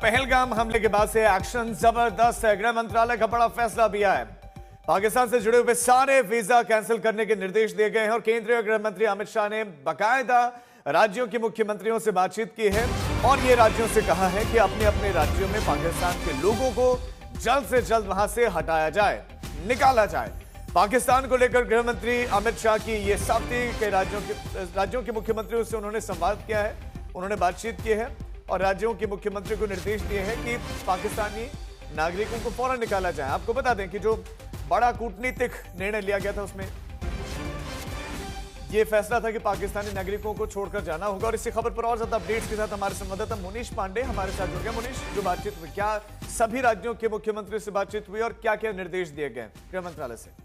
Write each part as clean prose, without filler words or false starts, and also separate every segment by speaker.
Speaker 1: पहलगाम हमले के बाद से एक्शन जबरदस्त है। गृह मंत्रालय का बड़ा फैसला भी आया है। पाकिस्तान से जुड़े हुए सारे वीजा कैंसिल करने के निर्देश दिए गए हैं और केंद्रीय गृह मंत्री अमित शाह ने बाकायदा राज्यों के मुख्यमंत्रियों से बातचीत की है और ये राज्यों से कहा है कि अपने अपने राज्यों में पाकिस्तान के लोगों को जल्द से जल्द वहां से हटाया जाए, निकाला जाए। पाकिस्तान को लेकर गृह मंत्री अमित शाह की ये साथी के राज्यों के मुख्यमंत्रियों से उन्होंने संवाद किया है, उन्होंने बातचीत की है और राज्यों के मुख्यमंत्री को निर्देश दिए हैं कि पाकिस्तानी नागरिकों को फौरन निकाला जाए। आपको बता दें कि जो बड़ा कूटनीतिक निर्णय लिया गया था उसमें यह फैसला था कि पाकिस्तानी नागरिकों को छोड़कर जाना होगा। और इसी खबर पर और ज्यादा अपडेट्स के साथ हमारे संवाददाता मुनीश पांडे हमारे साथ जुड़ गए। मुनीश, जो बातचीत हुई, क्या सभी राज्यों के मुख्यमंत्री से बातचीत हुई और क्या क्या निर्देश दिए गए गृह मंत्रालय से?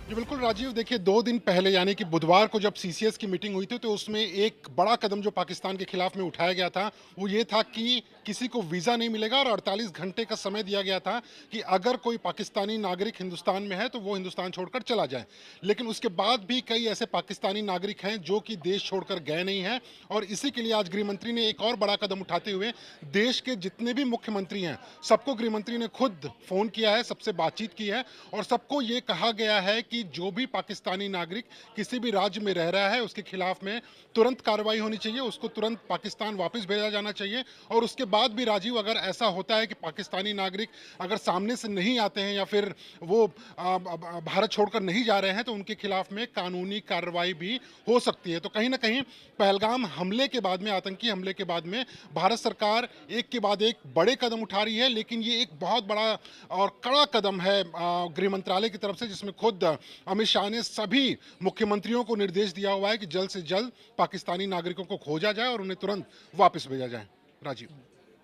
Speaker 2: जी बिल्कुल राजीव, देखिए 2 दिन पहले यानी कि बुधवार को जब सीसीएस की मीटिंग हुई थी तो उसमें एक बड़ा कदम जो पाकिस्तान के खिलाफ में उठाया गया था वो ये था कि किसी को वीज़ा नहीं मिलेगा और 48 घंटे का समय दिया गया था कि अगर कोई पाकिस्तानी नागरिक हिंदुस्तान में है तो वो हिंदुस्तान छोड़कर चला जाए। लेकिन उसके बाद भी कई ऐसे पाकिस्तानी नागरिक हैं जो कि देश छोड़कर गए नहीं हैं और इसी के लिए आज गृह मंत्री ने एक और बड़ा कदम उठाते हुए देश के जितने भी मुख्यमंत्री हैं सबको गृह मंत्री ने खुद फ़ोन किया है, सबसे बातचीत की है और सबको ये कहा गया है कि जो भी पाकिस्तानी नागरिक किसी भी राज्य में रह रहा है उसके खिलाफ में तुरंत कार्रवाई होनी चाहिए, उसको तुरंत पाकिस्तान वापस भेजा जाना चाहिए। और उसके बाद भी राजीव, अगर ऐसा होता है कि पाकिस्तानी नागरिक अगर सामने से नहीं आते हैं या फिर वो भारत छोड़कर नहीं जा रहे हैं तो उनके खिलाफ में कानूनी कार्रवाई भी हो सकती है। तो कहीं ना कहीं पहलगाम हमले के बाद में, आतंकी हमले के बाद में भारत सरकार एक के बाद एक बड़े कदम उठा रही है, लेकिन ये एक बहुत बड़ा और कड़ा कदम है गृह मंत्रालय की तरफ से, जिसमें खुद अमित शाह ने सभी मुख्यमंत्रियों को निर्देश दिया हुआ है कि जल्द से जल्द पाकिस्तानी नागरिकों को खोजा जाए और उन्हें तुरंत वापस भेजा जाए। राजीव,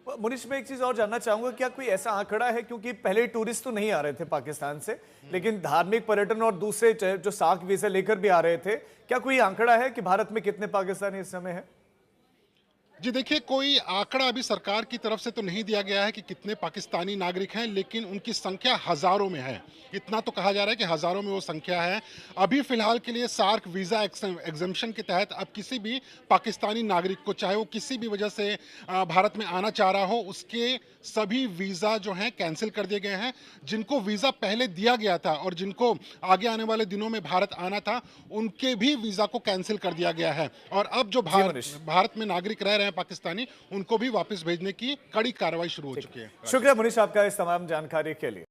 Speaker 1: मुनीश, मैं एक चीज और जानना चाहूंगा, क्या कोई ऐसा आंकड़ा है, क्योंकि पहले टूरिस्ट तो नहीं आ रहे थे पाकिस्तान से, लेकिन धार्मिक पर्यटन और दूसरे जो सार्क वीजा लेकर भी आ रहे थे, क्या कोई आंकड़ा है कि भारत में कितने पाकिस्तानी इस समय है?
Speaker 2: जी देखिए, कोई आंकड़ा अभी सरकार की तरफ से तो नहीं दिया गया है कि कितने पाकिस्तानी नागरिक हैं, लेकिन उनकी संख्या हजारों में है। इतना तो कहा जा रहा है कि हजारों में वो संख्या है। अभी फिलहाल के लिए सार्क वीज़ा एग्जम्पशन के तहत अब किसी भी पाकिस्तानी नागरिक को, चाहे वो किसी भी वजह से भारत में आना चाह रहा हो, उसके सभी वीज़ा जो हैं कैंसिल कर दिए गए हैं। जिनको वीज़ा पहले दिया गया था और जिनको आगे आने वाले दिनों में भारत आना था उनके भी वीज़ा को कैंसिल कर दिया गया है। और अब जो भारत में नागरिक रह रहे हैं पाकिस्तानी, उनको भी वापस भेजने की कड़ी कार्रवाई शुरू हो चुकी है।
Speaker 1: शुक्रिया मुनीश आपका इस तमाम जानकारी के लिए।